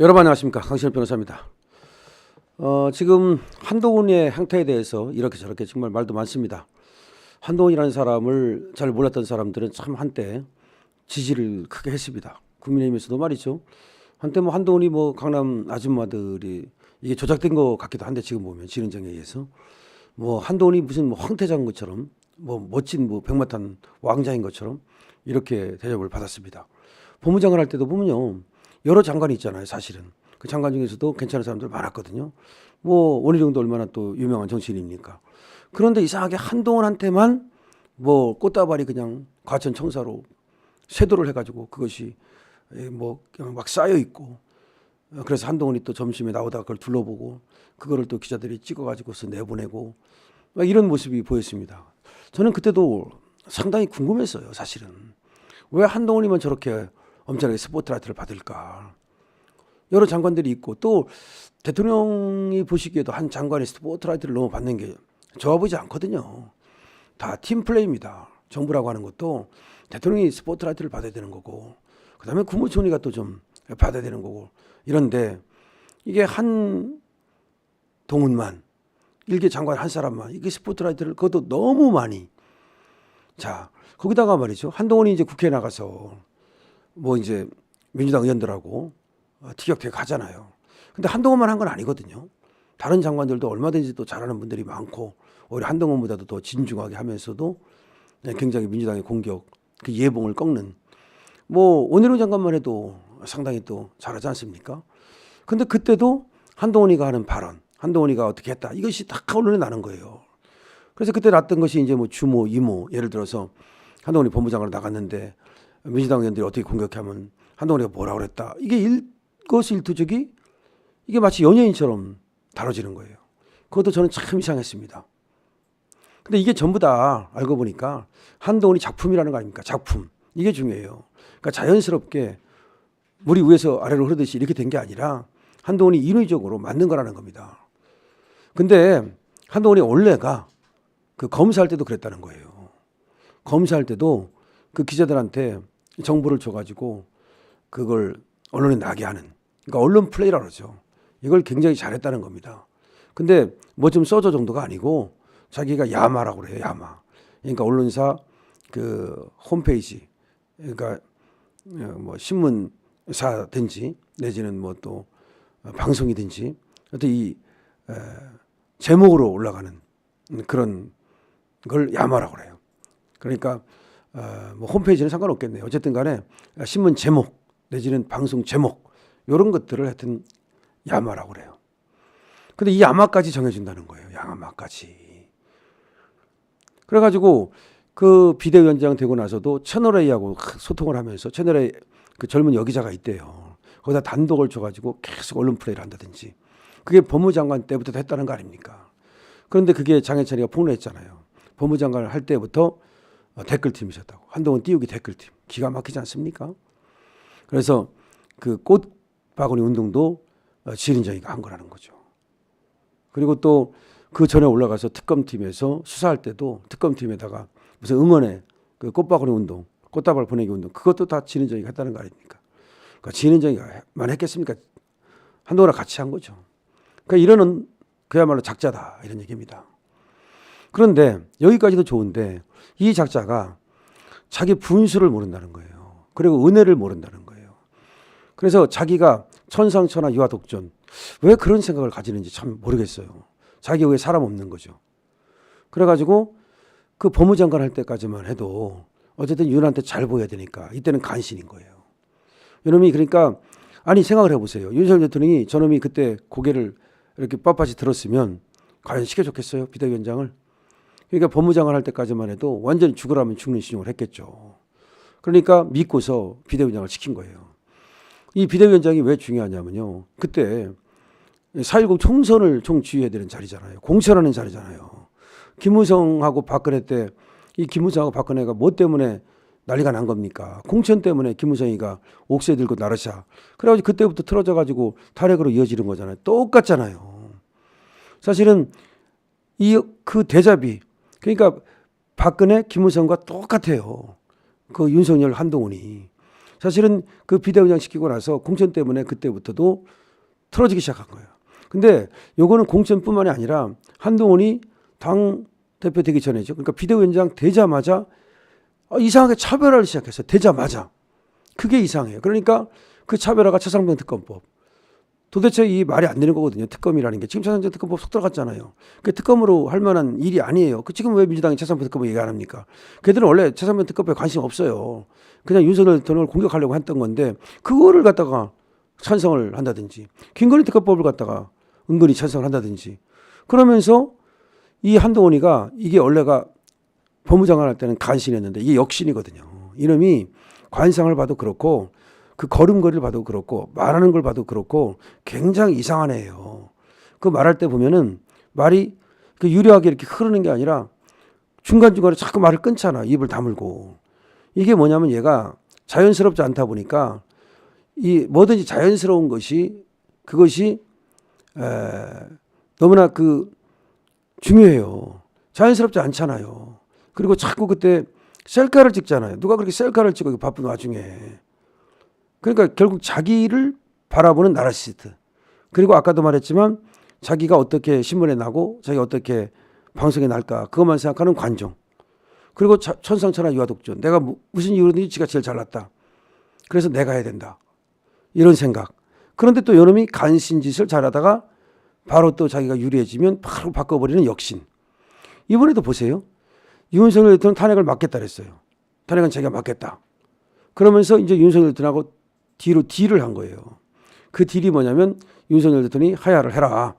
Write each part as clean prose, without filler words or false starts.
여러분 안녕하십니까, 강신업 변호사입니다. 지금 한동훈의 행태에 대해서 이렇게 저렇게 정말 말도 많습니다. 한동훈이라는 사람을 잘 몰랐던 사람들은 참 한때 지지를 크게 했습니다. 국민의힘에서도 말이죠. 한때 뭐 한동훈이 뭐 강남 아줌마들이 이게 조작된 것 같기도 한데, 지금 보면 진은정에 의해서 뭐 한동훈이 무슨 뭐 황태자인 것처럼, 뭐 멋진 뭐 백마탄 왕자인 것처럼 이렇게 대접을 받았습니다. 법무장관 할 때도 보면요, 여러 장관이 있잖아요. 사실은 그 장관 중에서도 괜찮은 사람들 많았거든요. 뭐 원희룡도 얼마나 또 유명한 정치인입니까. 그런데 이상하게 한동훈한테만 뭐 꽃다발이 그냥 과천 청사로 쇄도를 해가지고 그것이 뭐 그냥 막 쌓여 있고, 그래서 한동훈이 또 점심에 나오다가 그걸 둘러보고 그거를 또 기자들이 찍어가지고서 내보내고 막 이런 모습이 보였습니다. 저는 그때도 상당히 궁금했어요. 사실은 왜 한동훈이만 저렇게 엄청나게 스포트라이트를 받을까. 여러 장관들이 있고 또 대통령이 보시기에도 한 장관이 스포트라이트를 너무 받는 게 좋아 보이지 않거든요. 다 팀플레이입니다. 정부라고 하는 것도 대통령이 스포트라이트를 받아야 되는 거고, 그다음에 국무총리가 또 좀 받아야 되는 거고, 이런데 이게 한 동훈만, 일개 장관 한 사람만 이게 스포트라이트를, 그것도 너무 많이. 자, 거기다가 말이죠, 한동훈이 이제 국회에 나가서 뭐 이제 민주당 의원들하고 티격태격 하잖아요. 근데 한동훈만 한 건 아니거든요. 다른 장관들도 얼마든지 또 잘하는 분들이 많고, 오히려 한동훈보다도 더 진중하게 하면서도 굉장히 민주당의 공격, 그 예봉을 꺾는, 뭐 원희룡 장관만 해도 상당히 또 잘하지 않습니까? 근데 그때도 한동훈이가 하는 발언, 한동훈이가 어떻게 했다, 이것이 딱 언론에 나는 거예요. 그래서 그때 났던 것이 이제 뭐 주모, 이모, 예를 들어서 한동훈이 법무장관으로 나갔는데 민주당 의원들이 어떻게 공격하면 한동훈이가 뭐라고 그랬다, 이게 일거수일투족이 이게 마치 연예인처럼 다뤄지는 거예요. 그것도 저는 참 이상했습니다. 근데 이게 전부 다 알고 보니까 한동훈이 작품이라는 거 아닙니까? 작품. 이게 중요해요. 그러니까 자연스럽게 물이 위에서 아래로 흐르듯이 이렇게 된 게 아니라 한동훈이 인위적으로 만든 거라는 겁니다. 근데 한동훈이 원래가 그 검사할 때도 그랬다는 거예요. 검사할 때도 그 기자들한테 정보를 줘가지고 그걸 언론에 나게 하는, 그러니까 언론 플레이라고 그러죠. 이걸 굉장히 잘했다는 겁니다. 근데 뭐 좀 써줘 정도가 아니고 자기가 야마라고 그래요. 야마. 그러니까 언론사 그 홈페이지, 그러니까 뭐 신문사든지 내지는 뭐 또 방송이든지 어떤 이 제목으로 올라가는 그런 걸 야마라고 그래요. 그러니까 뭐 홈페이지는 상관없겠네요. 어쨌든 간에 신문 제목 내지는 방송 제목, 이런 것들을 하여튼 야마라고 그래요. 근데 이 야마까지 정해준다는 거예요. 야마까지. 그래가지고 그 비대위원장 되고 나서도 채널A하고 소통을 하면서, 채널A 그 젊은 여기자가 있대요. 거기다 단독을 줘가지고 계속 언론 플레이를 한다든지, 그게 법무장관 때부터 했다는 거 아닙니까? 그런데 그게 장해찬이가 폭로했잖아요. 법무장관을 할 때부터 댓글팀이셨다고. 한동훈 띄우기 댓글팀. 기가 막히지 않습니까? 그래서 그 꽃바구니 운동도 지린정이가 한 거라는 거죠. 그리고 또 그 전에 올라가서 특검팀에서 수사할 때도 특검팀에다가 무슨 응원의 그 꽃바구니 운동, 꽃다발 보내기 운동, 그것도 다 지린정이가 했다는 거 아닙니까? 그러니까 지린정이가만 했겠습니까? 한동훈이랑 같이 한 거죠. 그러니까 이러는 그야말로 작자다, 이런 얘기입니다. 그런데 여기까지도 좋은데 이 작자가 자기 분수를 모른다는 거예요. 그리고 은혜를 모른다는 거예요. 그래서 자기가 천상천하 유아독존, 왜 그런 생각을 가지는지 참 모르겠어요. 자기 외에 사람 없는 거죠. 그래가지고 그 법무장관 할 때까지만 해도 어쨌든 윤한테 잘 보여야 되니까 이때는 간신인 거예요. 이놈이, 그러니까 아니 생각을 해보세요. 윤석열 대통령이 저놈이 그때 고개를 이렇게 빳빳이 들었으면 과연 시켜줬겠어요, 비대위원장을? 그러니까 법무장관 할 때까지만 해도 완전히 죽으라면 죽는 신용을 했겠죠. 그러니까 믿고서 비대위원장을 시킨 거예요. 이 비대위원장이 왜 중요하냐면요, 그때 4.19 총선을 총지휘해야 되는 자리잖아요. 공천하는 자리잖아요. 김무성하고 박근혜 때 이 김무성하고 박근혜가 뭐 때문에 난리가 난 겁니까? 공천 때문에 김무성이가 옥새 들고 나르샤. 그래가지고 그때부터 틀어져가지고 탄핵으로 이어지는 거잖아요. 똑같잖아요. 사실은 이 그 대자비, 그러니까 박근혜, 김무성과 똑같아요. 그 윤석열, 한동훈이. 사실은 그 비대위원장 시키고 나서 공천 때문에 그때부터도 틀어지기 시작한 거예요. 근데 요거는 공천뿐만이 아니라 한동훈이 당 대표 되기 전에죠. 그러니까 비대위원장 되자마자 이상하게 차별화를 시작했어요. 되자마자. 그게 이상해요. 그러니까 그 차별화가 최상병 특검법. 도대체 이 말이 안 되는 거거든요. 특검이라는 게. 지금 최상병 특검법 속 들어갔잖아요. 그게 특검으로 할 만한 일이 아니에요. 지금 왜 민주당이 최상병 특검을 얘기 안 합니까? 걔들은 원래 최상병 특검에 관심 없어요. 그냥 윤석열 대통령을 공격하려고 했던 건데 그거를 갖다가 찬성을 한다든지 김건희 특검법을 갖다가 은근히 찬성을 한다든지 그러면서 이 한동훈이가 이게 원래가 법무장관 할 때는 간신했는데 이게 역신이거든요. 이놈이 관상을 봐도 그렇고 그 걸음걸이를 봐도 그렇고 말하는 걸 봐도 그렇고 굉장히 이상한 애예요. 그 말할 때 보면은 말이 그 유려하게 이렇게 흐르는 게 아니라 중간중간에 자꾸 말을 끊잖아. 입을 다물고. 이게 뭐냐면 얘가 자연스럽지 않다 보니까 이 뭐든지 자연스러운 것이 그것이 너무나 그 중요해요. 자연스럽지 않잖아요. 그리고 자꾸 그때 셀카를 찍잖아요. 누가 그렇게 셀카를 찍어 바쁜 와중에. 그러니까 결국 자기를 바라보는 나르시스트. 그리고 아까도 말했지만 자기가 어떻게 신문에 나고 자기가 어떻게 방송에 날까 그것만 생각하는 관종. 그리고 천상천하 유아독존. 내가 무슨 이유로든지 지가 제일 잘났다. 그래서 내가 해야 된다. 이런 생각. 그런데 또 요놈이 간신짓을 잘하다가 바로 또 자기가 유리해지면 바로 바꿔버리는 역신. 이번에도 보세요. 윤석열 대통령 탄핵을 막겠다 그랬어요. 탄핵은 자기가 막겠다. 그러면서 이제 윤석열 대통령하고 뒤로 딜을 한 거예요. 그 딜이 뭐냐면 윤석열 대통령이 하야를 해라.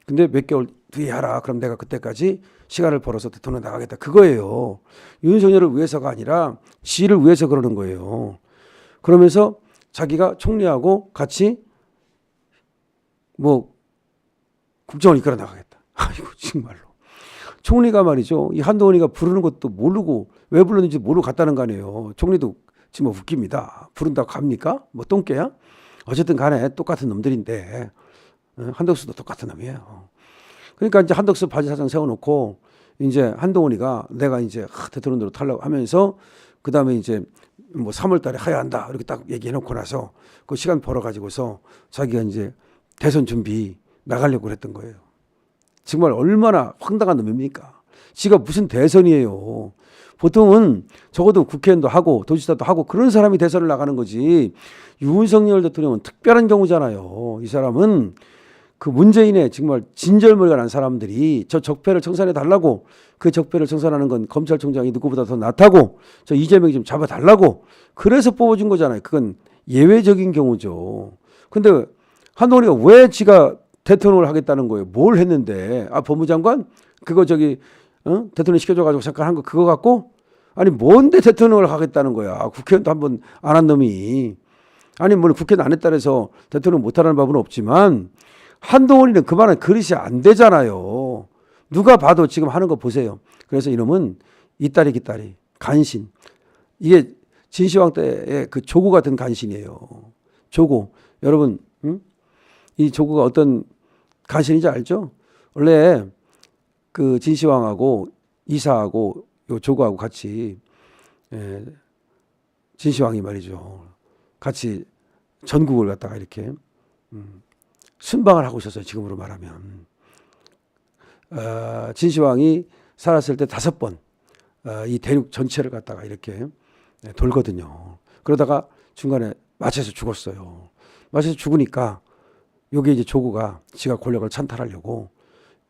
근데 몇 개월 뒤에 하라. 그럼 내가 그때까지 시간을 벌어서 대통령 나가겠다. 그거예요. 윤석열을 위해서가 아니라 지를 위해서 그러는 거예요. 그러면서 자기가 총리하고 같이 뭐 국정을 이끌어 나가겠다. 아이고 정말로. 총리가 말이죠. 이 한동훈이가 부르는 것도 모르고 왜 불렀는지 모르고 갔다는 거 아니에요. 총리도 지금 웃깁니다. 부른다고 갑니까? 뭐 똥개야? 어쨌든 간에 똑같은 놈들인데 한덕수도 똑같은 놈이에요. 그러니까 이제 한덕수 바지사장 세워놓고 이제 한동훈이가 내가 이제 대통령으로 타려고 하면서 그 다음에 이제 뭐 3월 달에 하야한다 이렇게 딱 얘기해놓고 나서 그 시간 벌어가지고서 자기가 이제 대선 준비 나가려고 그랬던 거예요. 정말 얼마나 황당한 놈입니까? 지가 무슨 대선이에요. 보통은 적어도 국회의원도 하고 도지사도 하고 그런 사람이 대선을 나가는 거지. 윤석열 대통령은 특별한 경우잖아요. 이 사람은 그 문재인의 정말 진절머리가 난 사람들이 저 적폐를 청산해 달라고 그 적폐를 청산하는 건 검찰총장이 누구보다 더 낫다고 저 이재명이 좀 잡아달라고 그래서 뽑아준 거잖아요. 그건 예외적인 경우죠. 근데 한동훈이가 왜 지가 대통령을 하겠다는 거예요. 뭘 했는데 법무장관 그거 대통령 시켜줘가지고 잠깐 한 거 그거 갖고 아니 뭔데 대통령을 하겠다는 거야. 국회의원도 한번 안 한 놈이 아니 뭐 국회의원 안 했다 해서 대통령 못하라는 법은 없지만 한동훈이는 그만한 그릇이 안 되잖아요. 누가 봐도 지금 하는 거 보세요. 그래서 이놈은 이따리 기따리 간신 이게 진시황 때의 그 조고 같은 간신이에요. 조고 여러분 이 조고가 어떤 간신인지 알죠? 원래 그 진시황하고 이사하고 요 조고하고 같이 진시황이 말이죠. 같이 전국을 갖다가 이렇게 순방을 하고 있었어요. 지금으로 말하면 진시황이 살았을 때 5번 이 대륙 전체를 갖다가 이렇게 돌거든요. 그러다가 중간에 맞아서 죽었어요. 맞아서 죽으니까 요게 이제 조고가 지가 권력을 찬탈하려고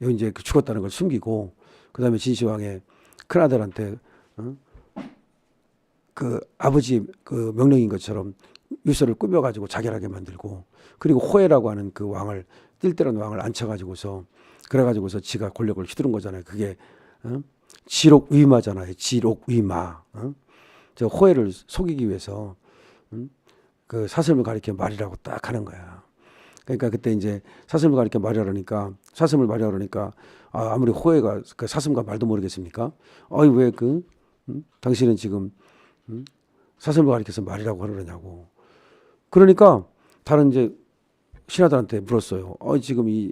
요 이제 죽었다는 걸 숨기고 그다음에 진시황의 큰아들한테 그 아버지 그 명령인 것처럼 유서를 꾸며가지고 자결하게 만들고 그리고 호해라고 하는 그 왕을 띨띨한 왕을 앉혀가지고서 그래가지고서 지가 권력을 휘두른 거잖아요. 그게 지록위마잖아요. 지록위마. 저 호해를 속이기 위해서 그 사슴을 가리켜 말이라고 딱 하는 거야. 그러니까 그때 이제 사슴을 가리켜 말이라니까 사슴을 말이라니까 아무리 호해가 그 사슴과 말도 모르겠습니까? 아이 왜 당신은 지금 사슴을 가리켜서 말이라고 하느냐고. 그러니까 다른 이제 신하들한테 물었어요. 지금 이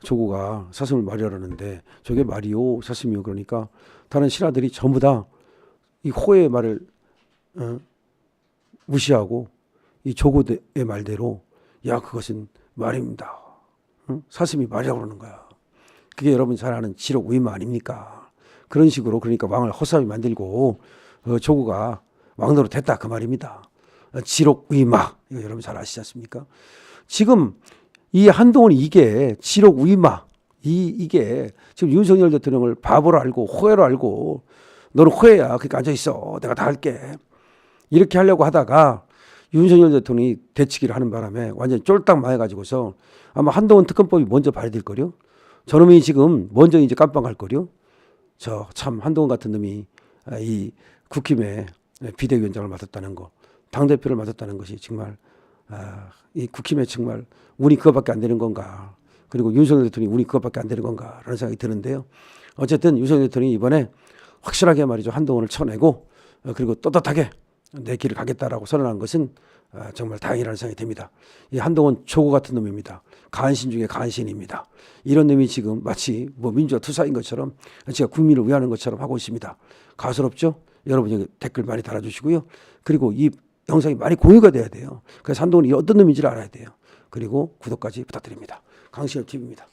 조고가 사슴을 말이라는데 저게 말이요 사슴이요. 그러니까 다른 신하들이 전부 다 이 호해의 말을 무시하고 이 조고의 말대로 야 그것은 말입니다. 응? 사슴이 말이라고 그러는 거야. 그게 여러분 잘 아는 지록의마 아닙니까? 그런 식으로 그러니까 왕을 허사히 만들고 조고가 왕노로 됐다 그 말입니다. 지록의마 이거 여러분 잘 아시지 않습니까? 지금 이 한동훈이 이게 지록의마 이게 지금 윤석열 대통령을 바보로 알고 호해로 알고 너는 호해야 그러니까 앉아있어 내가 다 할게 이렇게 하려고 하다가 윤석열 대통령이 대치기를 하는 바람에 완전히 쫄딱 망해가지고서 아마 한동훈 특검법이 먼저 발의될 거요. 저놈이 지금 먼저 이제 깜빵할 거요. 저 참 한동훈 같은 놈이 이 국힘의 비대위원장을 맡았다는 거, 당대표를 맡았다는 것이 정말 이 국힘에 정말 운이 그거밖에 안 되는 건가. 그리고 윤석열 대통령이 운이 그것밖에 안 되는 건가라는 생각이 드는데요. 어쨌든 윤석열 대통령이 이번에 확실하게 말이죠. 한동훈을 쳐내고 그리고 떳떳하게 내 길을 가겠다라고 선언한 것은 정말 다행이라는 생각이 듭니다. 이 한동훈 조고 같은 놈입니다. 간신 중에 간신입니다. 이런 놈이 지금 마치 뭐 민주화 투사인 것처럼 제가 국민을 위하는 것처럼 하고 있습니다. 가소롭죠? 여러분 여기 댓글 많이 달아주시고요. 그리고 이 영상이 많이 공유가 돼야 돼요. 그래서 한동훈이 어떤 놈인지를 알아야 돼요. 그리고 구독까지 부탁드립니다. 강신엽 TV입니다.